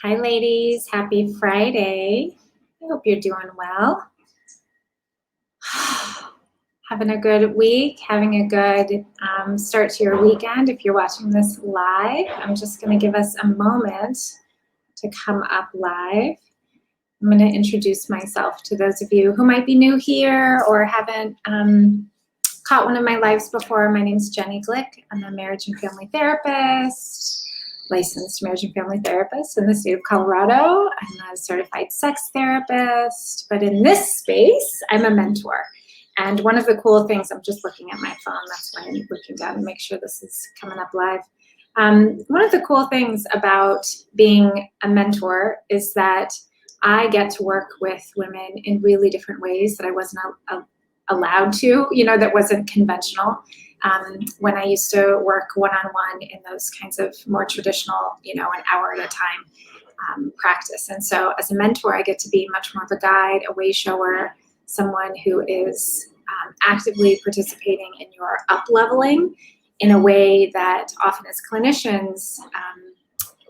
Hi, ladies. Happy Friday. I hope you're doing well. Having a good week, having a good start to your weekend. If you're watching this live, I'm just going to give us a moment to come up live. I'm going to introduce myself to those of you who might be new here or haven't caught one of my lives before. My name is Jenny Glick. I'm a marriage and family therapist, licensed marriage and family therapist in the state of Colorado. I'm a certified sex therapist, but in this space, I'm a mentor. And one of the cool things, I'm just looking at my phone, that's why I'm looking down to make sure this is coming up live. One of the cool things about being a mentor is that I get to work with women in really different ways that I wasn't allowed to, that wasn't conventional. When I used to work one-on-one in those kinds of more traditional, an hour at a time practice. And so as a mentor, I get to be much more of a guide, a way shower, someone who is actively participating in your up-leveling in a way that often as clinicians,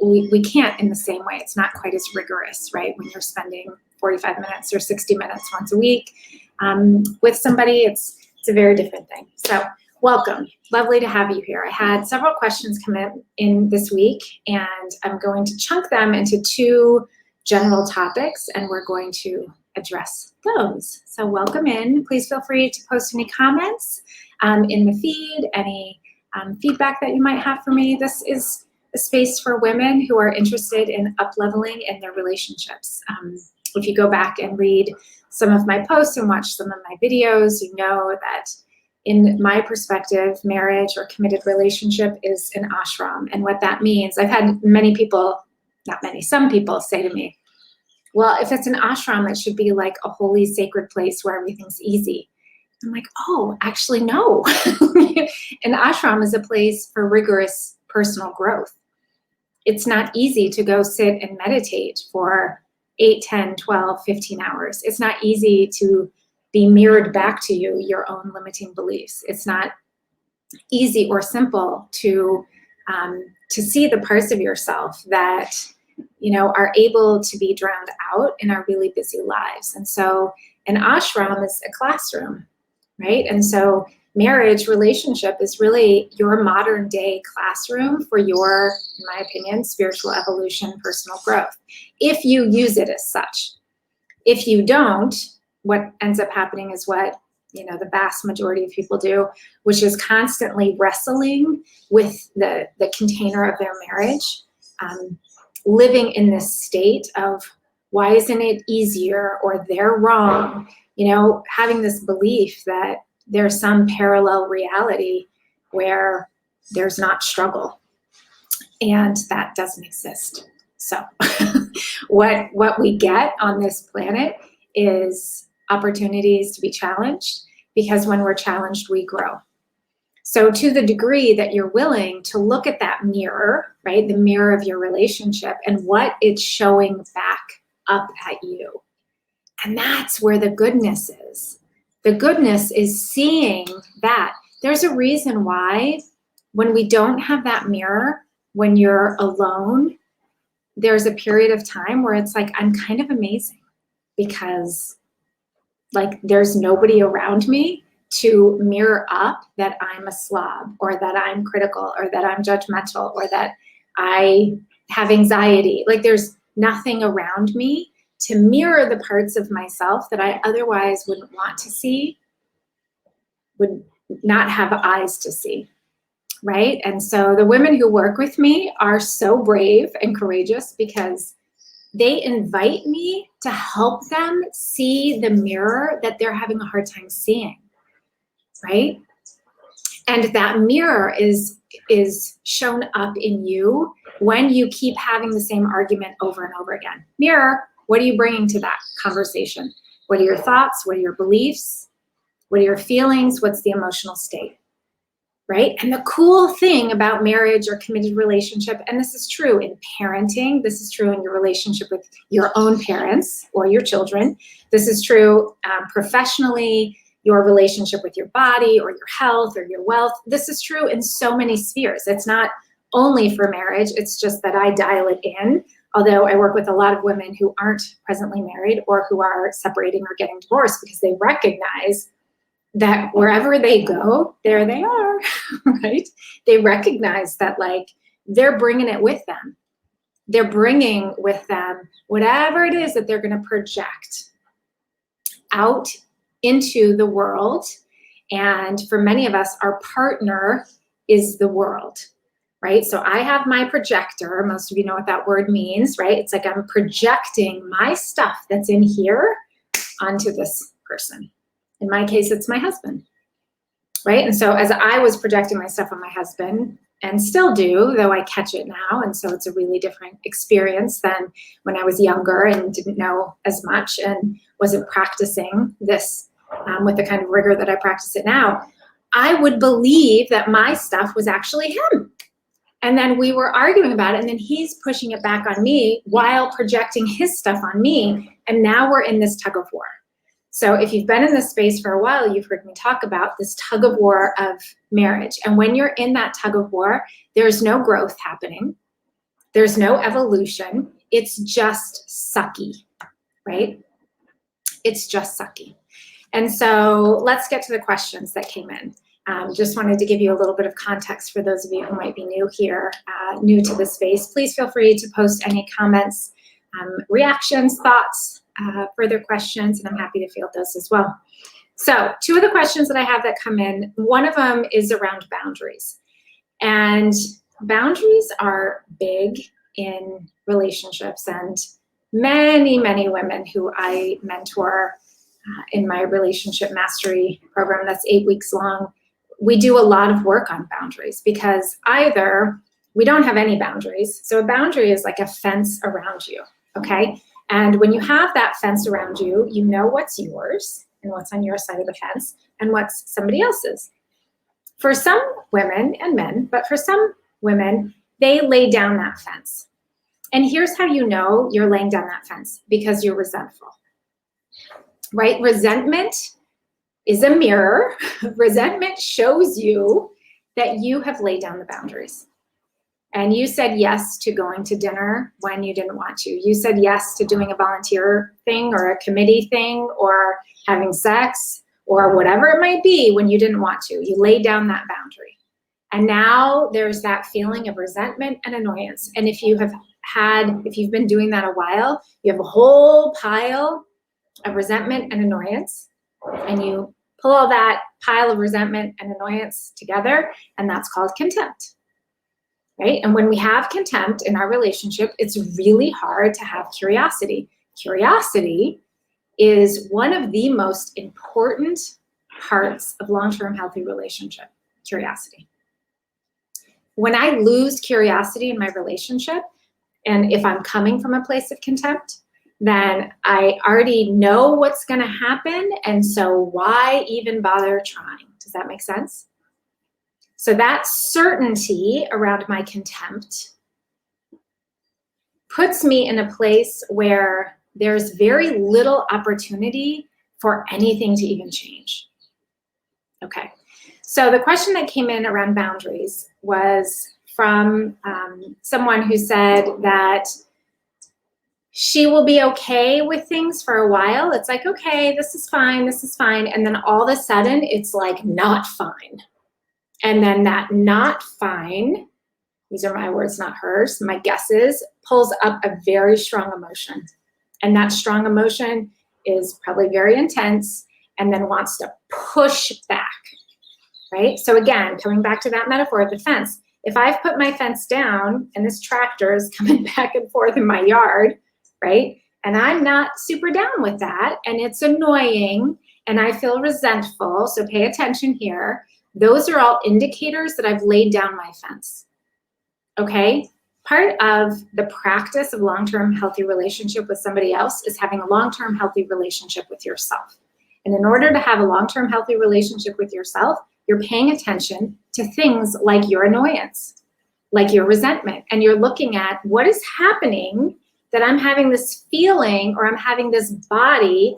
we can't in the same way. It's not quite as rigorous, right? When you're spending 45 minutes or 60 minutes once a week with somebody, it's a very different thing. So welcome. Lovely to have you here. I had several questions come in this week, and I'm going to chunk them into two general topics, and we're going to address those. So welcome in. Please feel free to post any comments in the feed, any feedback that you might have for me. This is a space for women who are interested in up-leveling in their relationships. If you go back and read some of my posts and watch some of my videos, you know that in my perspective, marriage or committed relationship is an ashram. And what that means, I've had many people, some people say to me, well, if it's an ashram, it should be like a holy, sacred place where everything's easy. I'm like, oh, actually, no. An ashram is a place for rigorous personal growth. It's not easy to go sit and meditate for 8, 10, 12, 15 hours. It's not easy to be mirrored back to you, your own limiting beliefs. It's not easy or simple to see the parts of yourself that, are able to be drowned out in our really busy lives. And so an ashram is a classroom, right? And so marriage relationship is really your modern day classroom for your, in my opinion, spiritual evolution, personal growth, if you use it as such. If you don't, what ends up happening is what, the vast majority of people do, which is constantly wrestling with the container of their marriage, living in this state of why isn't it easier, or they're wrong, having this belief that there's some parallel reality where there's not struggle, and that doesn't exist. So what we get on this planet is opportunities to be challenged, because when we're challenged, we grow. So to the degree that you're willing to look at that mirror, right, the mirror of your relationship and what it's showing back up at you, and that's where the goodness is. The goodness is seeing that. There's a reason why when we don't have that mirror, when you're alone, there's a period of time where it's like, I'm kind of amazing, because like there's nobody around me to mirror up that I'm a slob, or that I'm critical, or that I'm judgmental, or that I have anxiety. Like there's nothing around me to mirror the parts of myself that I otherwise wouldn't want to see, would not have eyes to see, right? And so the women who work with me are so brave and courageous, because they invite me to help them see the mirror that they're having a hard time seeing, right? And that mirror is shown up in you when you keep having the same argument over and over again. Mirror, what are you bringing to that conversation? What are your thoughts? What are your beliefs? What are your feelings? What's the emotional state, right? And the cool thing about marriage or committed relationship, and this is true in parenting, this is true in your relationship with your own parents or your children, this is true professionally, your relationship with your body or your health or your wealth. This is true in so many spheres. It's not only for marriage, it's just that I dial it in Although I work with a lot of women who aren't presently married or who are separating or getting divorced because they recognize that wherever they go, there they are, right? They recognize that like they're bringing it with them. They're bringing with them whatever it is that they're going to project out into the world. And for many of us, our partner is the world, right? So I have my projector. Most of you know what that word means, right? It's like I'm projecting my stuff that's in here onto this person. In my case, it's my husband, right? And so as I was projecting my stuff on my husband, and still do, though I catch it now, and so it's a really different experience than when I was younger and didn't know as much and wasn't practicing this with the kind of rigor that I practice it now, I would believe that my stuff was actually him. And then we were arguing about it, and then he's pushing it back on me while projecting his stuff on me, and now we're in this tug of war. So if you've been in this space for a while, you've heard me talk about this tug of war of marriage. And when you're in that tug of war, there's no growth happening. There's no evolution. It's just sucky, right? It's just sucky. And so let's get to the questions that came in. Just wanted to give you a little bit of context for those of you who might be new here, new to the space. Please feel free to post any comments, reactions, thoughts, further questions, and I'm happy to field those as well. So 2 of the questions that I have that come in, one of them is around boundaries. And boundaries are big in relationships, and many, many women who I mentor in my relationship mastery program that's 8 weeks long, we do a lot of work on boundaries because either we don't have any boundaries. So a boundary is like a fence around you, okay? And when you have that fence around you, you know what's yours and what's on your side of the fence and what's somebody else's. For some women and men, but for some women, they lay down that fence. And here's how you know you're laying down that fence, because you're resentful, right? Resentment is a mirror. Resentment shows you that you have laid down the boundaries. And you said yes to going to dinner when you didn't want to. You said yes to doing a volunteer thing or a committee thing or having sex or whatever it might be when you didn't want to. You laid down that boundary. And now there's that feeling of resentment and annoyance. And if you've been doing that a while, you have a whole pile of resentment and annoyance, and you pull all that pile of resentment and annoyance together, and that's called contempt. Right? And when we have contempt in our relationship, it's really hard to have curiosity. Curiosity is one of the most important parts of long-term healthy relationship, curiosity. When I lose curiosity in my relationship, and if I'm coming from a place of contempt, then I already know what's going to happen, and so why even bother trying? Does that make sense? So that certainty around my contempt puts me in a place where there's very little opportunity for anything to even change. Okay, so the question that came in around boundaries was from someone who said that she will be okay with things for a while. It's like, okay, this is fine, and then all of a sudden it's like not fine. And then that not fine, these are my words, not hers, my guesses, pulls up a very strong emotion. And that strong emotion is probably very intense and then wants to push back, right? So again, coming back to that metaphor of the fence, if I've put my fence down and this tractor is coming back and forth in my yard, right? And I'm not super down with that, and it's annoying, and I feel resentful, so pay attention here. Those are all indicators that I've laid down my fence, okay? Part of the practice of long-term healthy relationship with somebody else is having a long-term healthy relationship with yourself. And in order to have a long-term healthy relationship with yourself, you're paying attention to things like your annoyance, like your resentment, and you're looking at what is happening that I'm having this feeling, or I'm having this body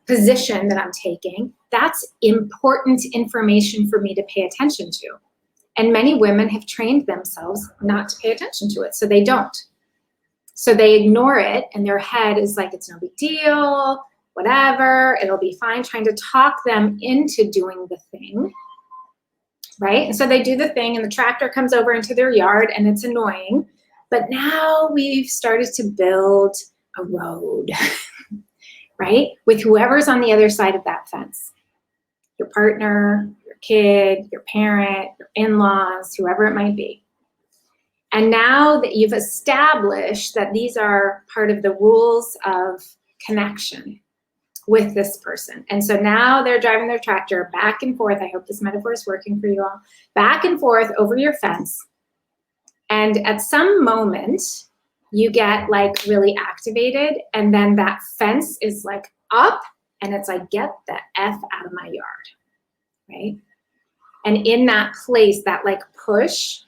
position that I'm taking. That's important information for me to pay attention to. And many women have trained themselves not to pay attention to it, so they don't. So they ignore it, and their head is like, it's no big deal, whatever, it'll be fine, trying to talk them into doing the thing, right? And so they do the thing, and the tractor comes over into their yard, and it's annoying. But now we've started to build a road, right? With whoever's on the other side of that fence. Your partner, your kid, your parent, your in-laws, whoever it might be. And now that you've established that these are part of the rules of connection with this person. And so now they're driving their tractor back and forth. I hope this metaphor is working for you all. Back and forth over your fence. And at some moment, you get like really activated, and then that fence is like up, and it's like, get the F out of my yard, right? And in that place, that like push,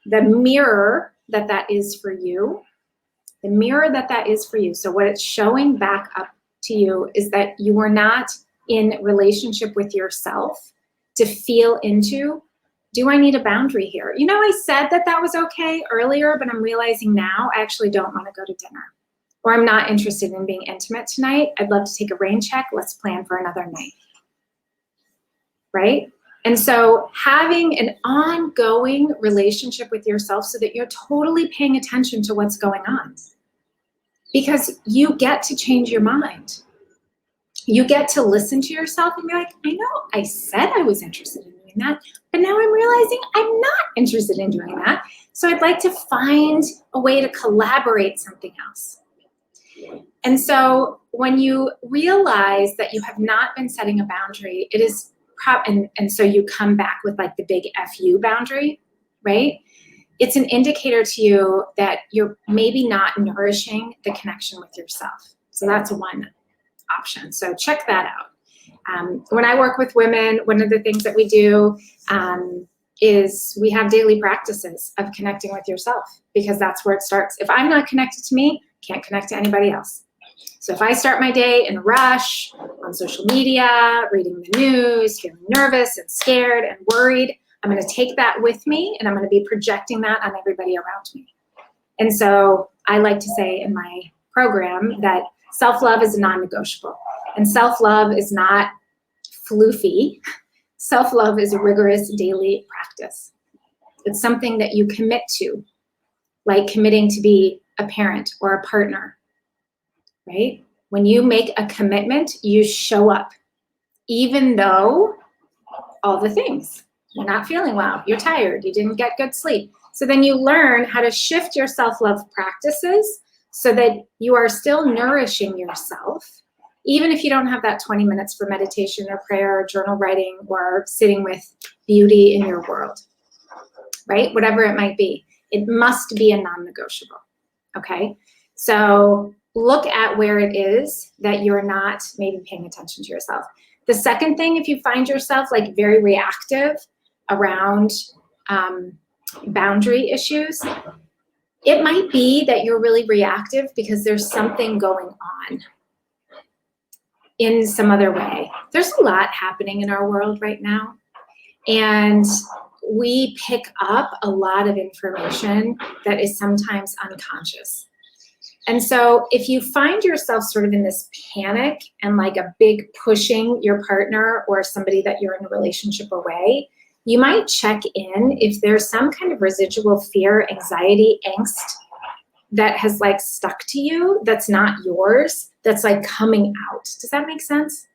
the mirror that is for you, the mirror that is for you. So what it's showing back up to you is that you are not in relationship with yourself to feel into, do I need a boundary here? You know, I said that was okay earlier, but I'm realizing now I actually don't want to go to dinner. Or I'm not interested in being intimate tonight. I'd love to take a rain check. Let's plan for another night. Right? And so having an ongoing relationship with yourself so that you're totally paying attention to what's going on. Because you get to change your mind. You get to listen to yourself and be like, I know I said I was interested in doing that, but now I'm realizing I'm not interested in doing that. So I'd like to find a way to collaborate something else. And so when you realize that you have not been setting a boundary, it is and so you come back with like the big FU boundary, right? It's an indicator to you that you're maybe not nourishing the connection with yourself. So that's one option. So check that out. When I work with women, one of the things that we do is we have daily practices of connecting with yourself, because that's where it starts. If I'm not connected to me, can't connect to anybody else. So if I start my day in a rush, on social media, reading the news, feeling nervous and scared and worried, I'm going to take that with me, and I'm going to be projecting that on everybody around me. And so I like to say in my program that self-love is non-negotiable. And self-love is not floofy. Self-love is a rigorous daily practice. It's something that you commit to, like committing to be a parent or a partner, right? When you make a commitment, you show up, even though all the things. You're not feeling well, you're tired, you didn't get good sleep. So then you learn how to shift your self-love practices so that you are still nourishing yourself, even if you don't have that 20 minutes for meditation or prayer or journal writing or sitting with beauty in your world, right? Whatever it might be, it must be a non-negotiable, okay? So look at where it is that you're not maybe paying attention to yourself. The second thing, if you find yourself like very reactive around boundary issues, it might be that you're really reactive because there's something going on in some other way. There's a lot happening in our world right now, and we pick up a lot of information that is sometimes unconscious. And so if you find yourself sort of in this panic and like a big pushing your partner or somebody that you're in a relationship away, you might check in if there's some kind of residual fear, anxiety, angst that has like stuck to you that's not yours, that's like coming out. Does that make sense?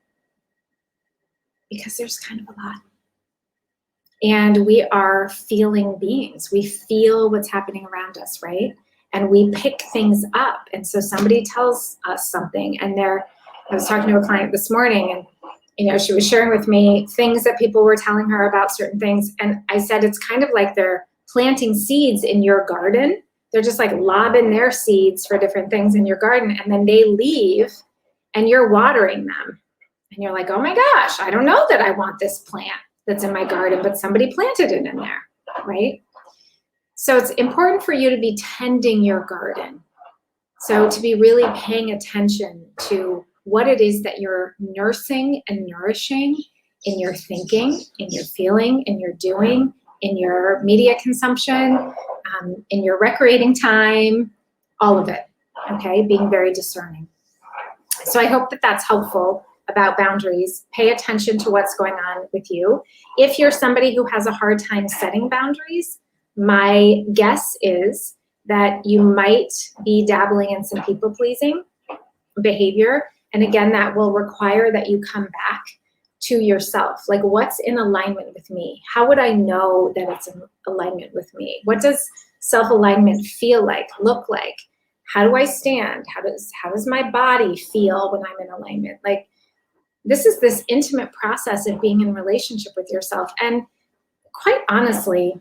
Because there's kind of a lot. And we are feeling beings. We feel what's happening around us, right? And we pick things up. And so somebody tells us something, and I was talking to a client this morning, and she was sharing with me things that people were telling her about certain things. And I said, it's kind of like they're planting seeds in your garden. They're just like lobbing their seeds for different things in your garden, and then they leave and you're watering them. And you're like, oh my gosh, I don't know that I want this plant that's in my garden, but somebody planted it in there, right? So it's important for you to be tending your garden. So to be really paying attention to what it is that you're nursing and nourishing in your thinking, in your feeling, in your doing, in your media consumption, in your recreating time, all of it, okay? Being very discerning. So I hope that that's helpful about boundaries. Pay attention to what's going on with you. If you're somebody who has a hard time setting boundaries, my guess is that you might be dabbling in some people-pleasing behavior. And again, that will require that you come back to yourself. Like, what's in alignment with me? How would I know that it's in alignment with me? What does self-alignment feel like, look like? How do I stand? How does my body feel when I'm in alignment? Like, this is this intimate process of being in relationship with yourself. And quite honestly,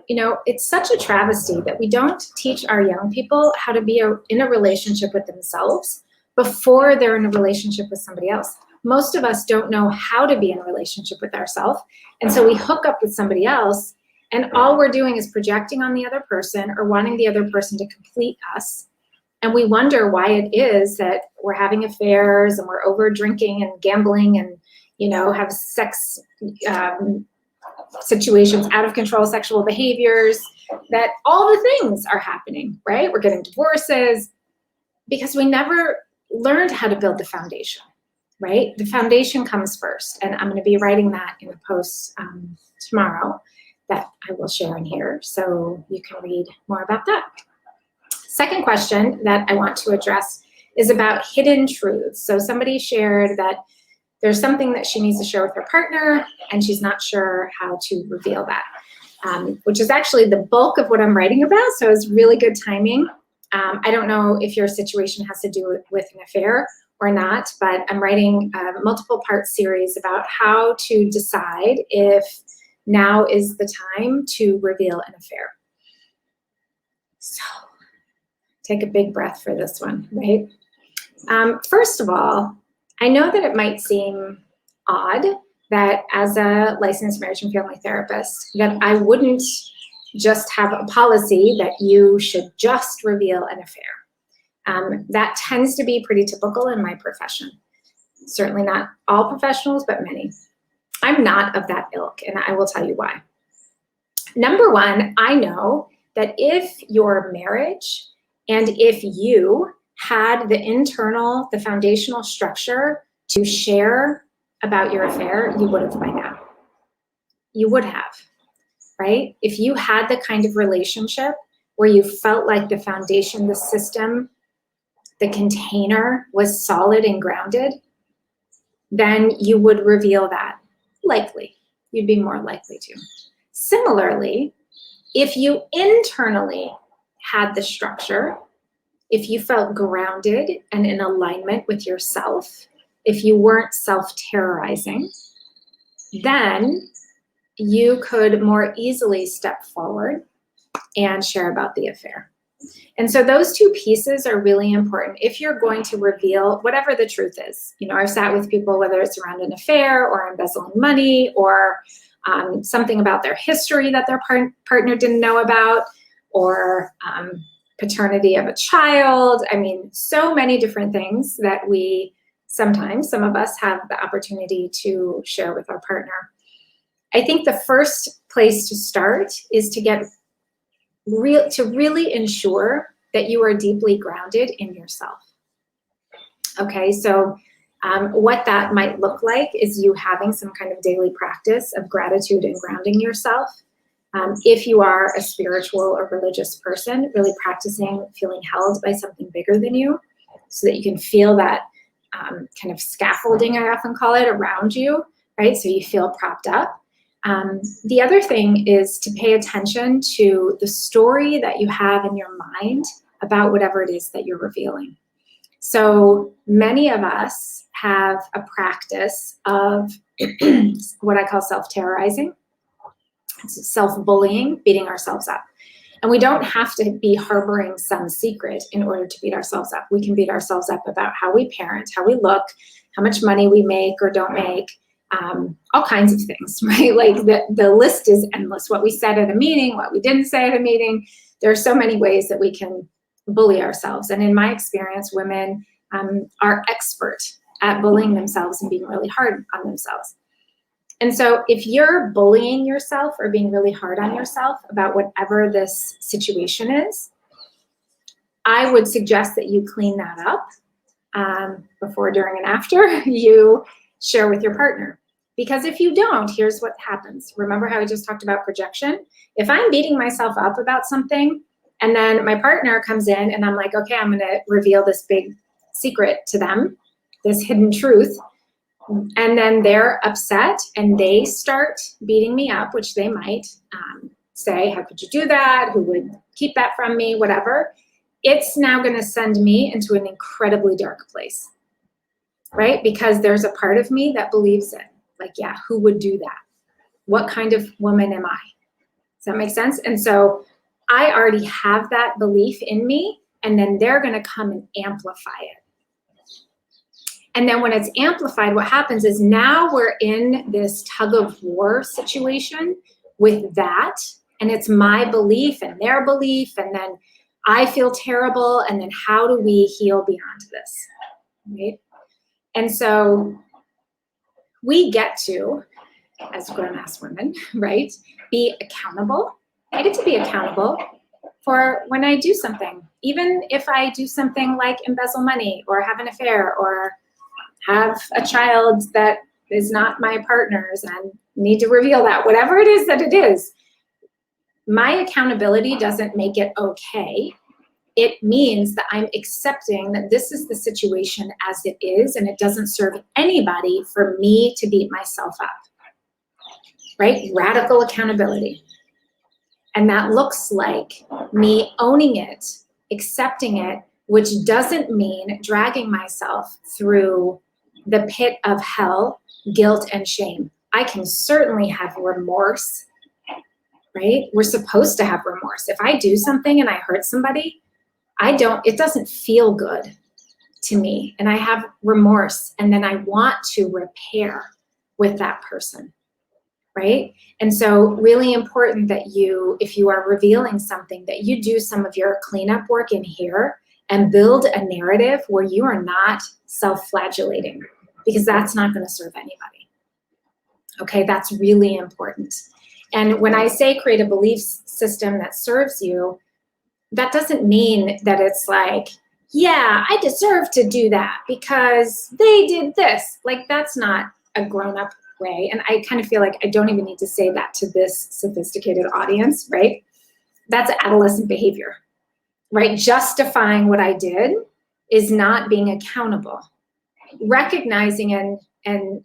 you know, it's such a travesty that we don't teach our young people how to be in a relationship with themselves before they're in a relationship with somebody else. Most of us don't know how to be in a relationship with ourselves. And so we hook up with somebody else, and all we're doing is projecting on the other person or wanting the other person to complete us. And we wonder why it is that we're having affairs and we're over drinking and gambling and, you know, have sex situations, out of control sexual behaviors, that all the things are happening, right? We're getting divorces because we never learned how to build the foundation, right? The foundation comes first. And I'm going to be writing that in a post tomorrow that I will share in here, so you can read more about that. Second question that I want to address is about hidden truths. So somebody shared that there's something that she needs to share with her partner, and she's not sure how to reveal that, which is actually the bulk of what I'm writing about, so it's really good timing. I don't know if your situation has to do with an affair or not, but I'm writing a multiple part series about how to decide if now is the time to reveal an affair. So take a big breath for this one, right? First of all, I know that it might seem odd that as a licensed marriage and family therapist, that I wouldn't just have a policy that you should just reveal an affair. That tends to be pretty typical in my profession. Certainly not all professionals, but many. I'm not of that ilk, and I will tell you why. Number one, I know that if your marriage and if you had the foundational structure to share about your affair, you would have by now. You would have, right? If you had the kind of relationship where you felt like the foundation, the system, the container was solid and grounded, then you would reveal that. Likely. You'd be more likely to. Similarly, if you internally had the structure, if you felt grounded and in alignment with yourself, if you weren't self-terrorizing, then you could more easily step forward and share about the affair. And so those two pieces are really important if you're going to reveal whatever the truth is. You know, I've sat with people, whether it's around an affair or embezzling money or something about their history that their partner didn't know about, or paternity of a child. I mean, so many different things that sometimes some of us have the opportunity to share with our partner. I think the first place to start is to really ensure that you are deeply grounded in yourself. Okay, so what that might look like is you having some kind of daily practice of gratitude and grounding yourself. If you are a spiritual or religious person, really practicing feeling held by something bigger than you so that you can feel that kind of scaffolding, I often call it, around you, right? So you feel propped up. The other thing is to pay attention to the story that you have in your mind about whatever it is that you're revealing. So many of us have a practice of what I call self-terrorizing, self-bullying, beating ourselves up. And we don't have to be harboring some secret in order to beat ourselves up. We can beat ourselves up about how we parent, how we look, how much money we make or don't make, all kinds of things, right? Like the list is endless. What we said at a meeting, what we didn't say at a meeting. There are so many ways that we can bully ourselves. And in my experience, women are expert at bullying themselves and being really hard on themselves. And so if you're bullying yourself or being really hard on yourself about whatever this situation is, I would suggest that you clean that up before, during, and after you share with your partner. Because if you don't, here's what happens. Remember how I just talked about projection? If I'm beating myself up about something, and then my partner comes in and I'm like, okay, I'm gonna reveal this big secret to them, this hidden truth, and then they're upset and they start beating me up, which they might say, how could you do that? Who would keep that from me? Whatever. It's now going to send me into an incredibly dark place, right? Because there's a part of me that believes it. Like, yeah, who would do that? What kind of woman am I? Does that make sense? And so I already have that belief in me, and then they're going to come and amplify it. And then when it's amplified, what happens is now we're in this tug of war situation with that, and it's my belief and their belief, and then I feel terrible, and then how do we heal beyond this, right? And so we get to, as grown-ass women, right, be accountable. I get to be accountable for when I do something, even if I do something like embezzle money or have an affair or have a child that is not my partner's and need to reveal that, whatever it is that it is. My accountability doesn't make it okay. It means that I'm accepting that this is the situation as it is, and it doesn't serve anybody for me to beat myself up, right? Radical accountability. And that looks like me owning it, accepting it, which doesn't mean dragging myself through the pit of hell, guilt, and shame. I can certainly have remorse, right? We're supposed to have remorse. If I do something and I hurt somebody, it doesn't feel good to me. And I have remorse, and then I want to repair with that person, right? And so really important that you, if you are revealing something, that you do some of your cleanup work in here and build a narrative where you are not self-flagellating, because that's not going to serve anybody. Okay, that's really important. And when I say create a belief system that serves you, that doesn't mean that it's like, yeah, I deserve to do that because they did this. Like, that's not a grown-up way. And I kind of feel like I don't even need to say that to this sophisticated audience, right? That's adolescent behavior, right? Justifying what I did is not being accountable. Recognizing and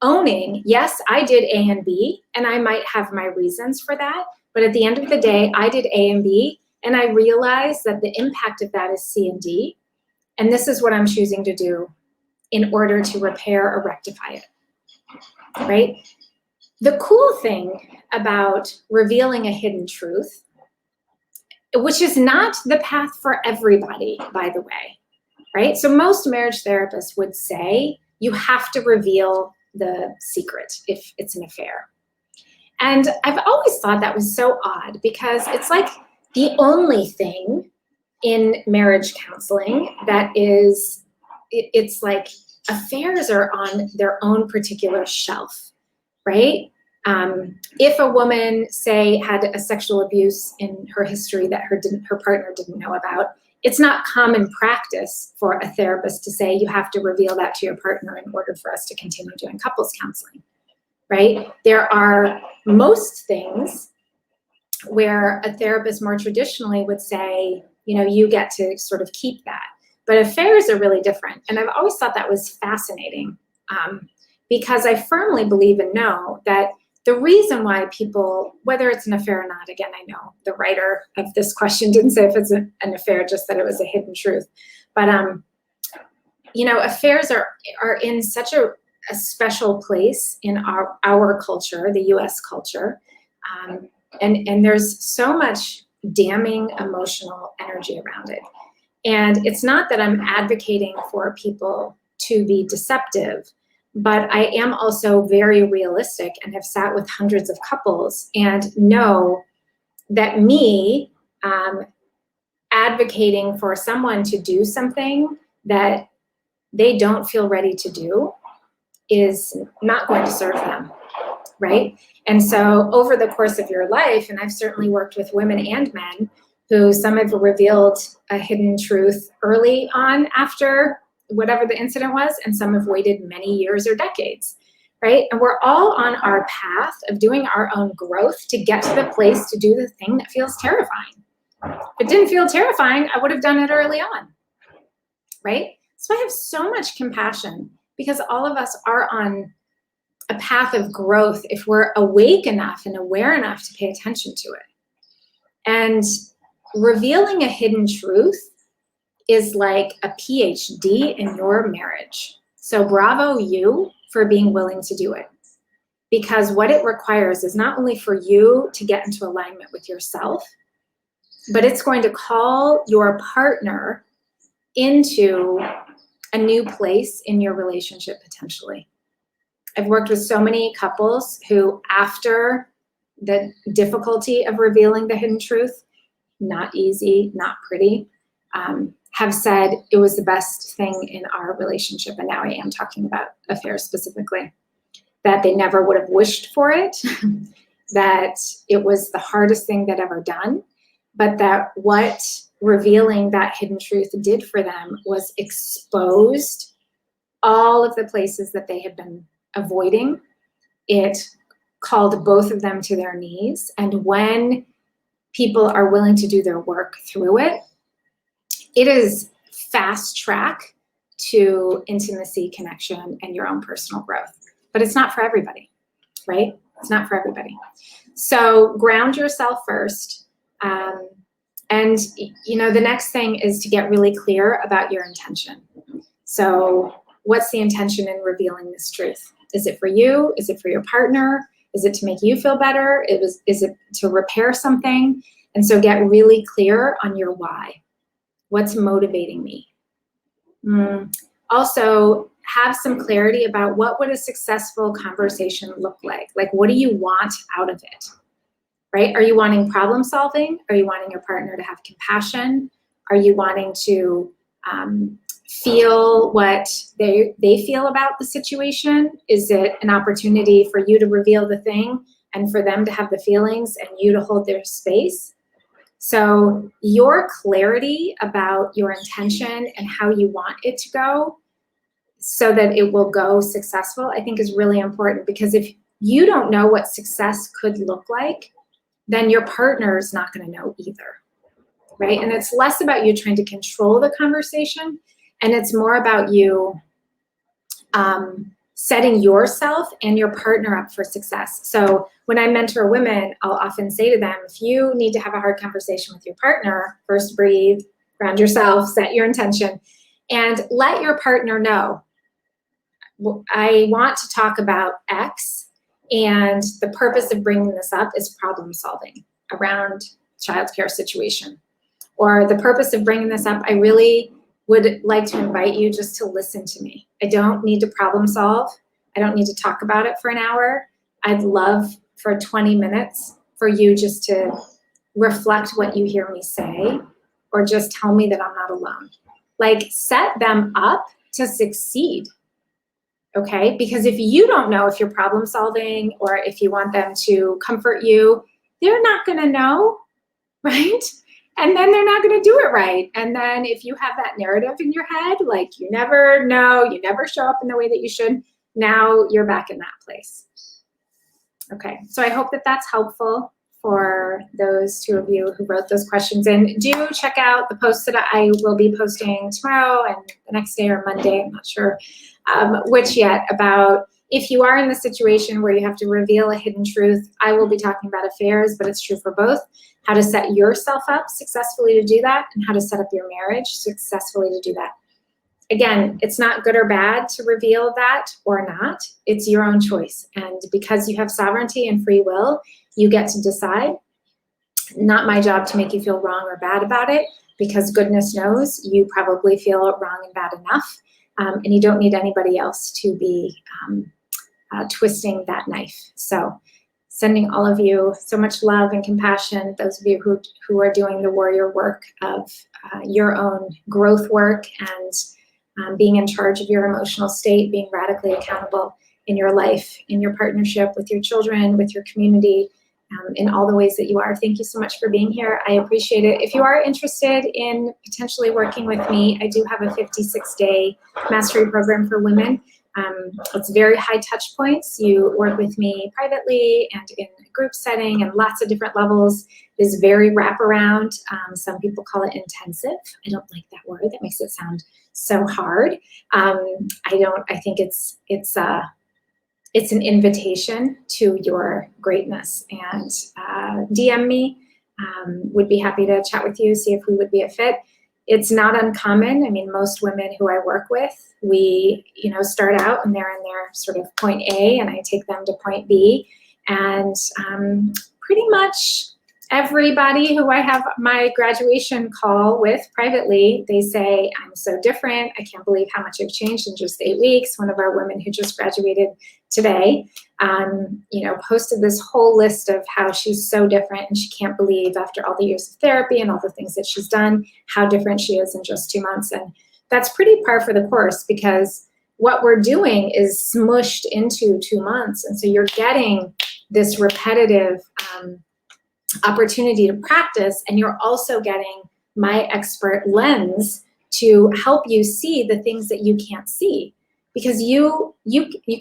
owning, yes, I did A and B, and I might have my reasons for that, but at the end of the day, I did A and B, and I realized that the impact of that is C and D, and this is what I'm choosing to do in order to repair or rectify it, right? The cool thing about revealing a hidden truth, which is not the path for everybody, by the way, right? So most marriage therapists would say you have to reveal the secret if it's an affair. And I've always thought that was so odd, because it's like the only thing in marriage counseling that is, it's like affairs are on their own particular shelf, right? If a woman, say, had a sexual abuse in her history that her partner didn't know about, it's not common practice for a therapist to say you have to reveal that to your partner in order for us to continue doing couples counseling, right? There are most things where a therapist more traditionally would say, you know, you get to sort of keep that. But affairs are really different. And I've always thought that was fascinating, because I firmly believe and know that the reason why people, whether it's an affair or not, again, I know the writer of this question didn't say if it's an affair, just that it was a hidden truth. But, you know, affairs are in such a special place in our culture, the US culture. And there's so much damning emotional energy around it. And it's not that I'm advocating for people to be deceptive, but I am also very realistic and have sat with hundreds of couples and know that me advocating for someone to do something that they don't feel ready to do is not going to serve them. right? And so over the course of your life, and I've certainly worked with women and men who some have revealed a hidden truth early on after whatever the incident was, and some have waited many years or decades, right? And we're all on our path of doing our own growth to get to the place to do the thing that feels terrifying. If it didn't feel terrifying, I would have done it early on, right? So I have so much compassion because all of us are on a path of growth if we're awake enough and aware enough to pay attention to it. And revealing a hidden truth is like a PhD in your marriage. So bravo you for being willing to do it. Because what it requires is not only for you to get into alignment with yourself, but it's going to call your partner into a new place in your relationship potentially. I've worked with so many couples who, after the difficulty of revealing the hidden truth, not easy, not pretty, have said it was the best thing in our relationship. And now I am talking about affairs specifically, that they never would have wished for it, that it was the hardest thing they'd ever done, but that what revealing that hidden truth did for them was exposed all of the places that they had been avoiding. It called both of them to their knees. And when people are willing to do their work through it, it is fast track to intimacy, connection, and your own personal growth. But it's not for everybody, right? It's not for everybody. So ground yourself first. And the next thing is to get really clear about your intention. So what's the intention in revealing this truth? Is it for you? Is it for your partner? Is it to make you feel better? Is it to repair something? And so get really clear on your why. What's motivating me? Also, have some clarity about what would a successful conversation look like? Like, what do you want out of it? Right? Are you wanting problem solving? Are you wanting your partner to have compassion? Are you wanting to feel what they feel about the situation? Is it an opportunity for you to reveal the thing and for them to have the feelings and you to hold their space? So your clarity about your intention and how you want it to go so that it will go successful, I think is really important, because if you don't know what success could look like, then your partner is not going to know either, right? And it's less about you trying to control the conversation, and it's more about you setting yourself and your partner up for success. So when I mentor women, I'll often say to them, if you need to have a hard conversation with your partner, first breathe, ground yourself, set your intention, and let your partner know, I want to talk about X, and the purpose of bringing this up is problem solving around childcare situation. Or the purpose of bringing this up, I really would like to invite you just to listen to me. I don't need to problem solve. I don't need to talk about it for an hour. I'd love for 20 minutes for you just to reflect what you hear me say, or just tell me that I'm not alone. Like, set them up to succeed. Okay, because if you don't know if you're problem solving or if you want them to comfort you, they're not going to know, right? And then they're not going to do it right. And then if you have that narrative in your head, like you never know, you never show up in the way that you should, now you're back in that place. Okay, so I hope that that's helpful for those two of you who wrote those questions in. Do check out the posts that I will be posting tomorrow and the next day or Monday, I'm not sure which yet, about if you are in the situation where you have to reveal a hidden truth. I will be talking about affairs, but it's true for both. How to set yourself up successfully to do that, and how to set up your marriage successfully to do that. Again, it's not good or bad to reveal that or not. It's your own choice. And because you have sovereignty and free will, you get to decide. Not my job to make you feel wrong or bad about it, because goodness knows you probably feel wrong and bad enough. And you don't need anybody else to be twisting that knife. So sending all of you so much love and compassion, those of you who are doing the warrior work of your own growth work and being in charge of your emotional state, being radically accountable. in your life, in your partnership, with your children, with your community, in all the ways that you are. Thank you so much for being here. I appreciate it. If you are interested in potentially working with me, I do have a 56-day mastery program for women. It's very high touch points. You work with me privately and in a group setting and lots of different levels. It is very wraparound. Some people call it intensive. I don't like that word. That makes it sound so hard. I think it's an invitation to your greatness. And DM me. Would be happy to chat with you, see if we would be a fit. It's not uncommon. I mean, most women who I work with, we, start out and they're in their sort of point A, and I take them to point B. And pretty much everybody who I have my graduation call with privately, they say, I'm so different. I can't believe how much I've changed in just 8 weeks. One of our women who just graduated today, posted this whole list of how she's so different, and she can't believe after all the years of therapy and all the things that she's done, how different she is in just 2 months. And that's pretty par for the course, because what we're doing is smushed into 2 months. And so you're getting this repetitive opportunity to practice, and you're also getting my expert lens to help you see the things that you can't see, because you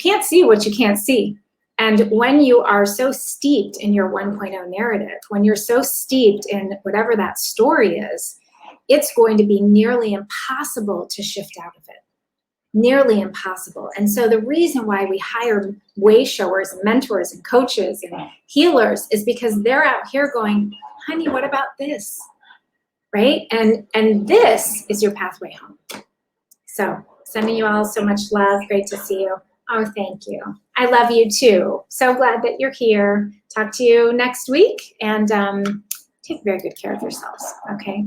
can't see what you can't see. And when you are so steeped in your 1.0 narrative, when you're so steeped in whatever that story is, it's going to be nearly impossible to shift out of it. Nearly impossible. And so the reason why we hire way showers and mentors and coaches and healers is because they're out here going, honey, what about this? Right? And this is your pathway home. So sending you all so much love. Great to see you. Oh, thank you. I love you too. So glad that you're here. Talk to you next week, and take very good care of yourselves. Okay.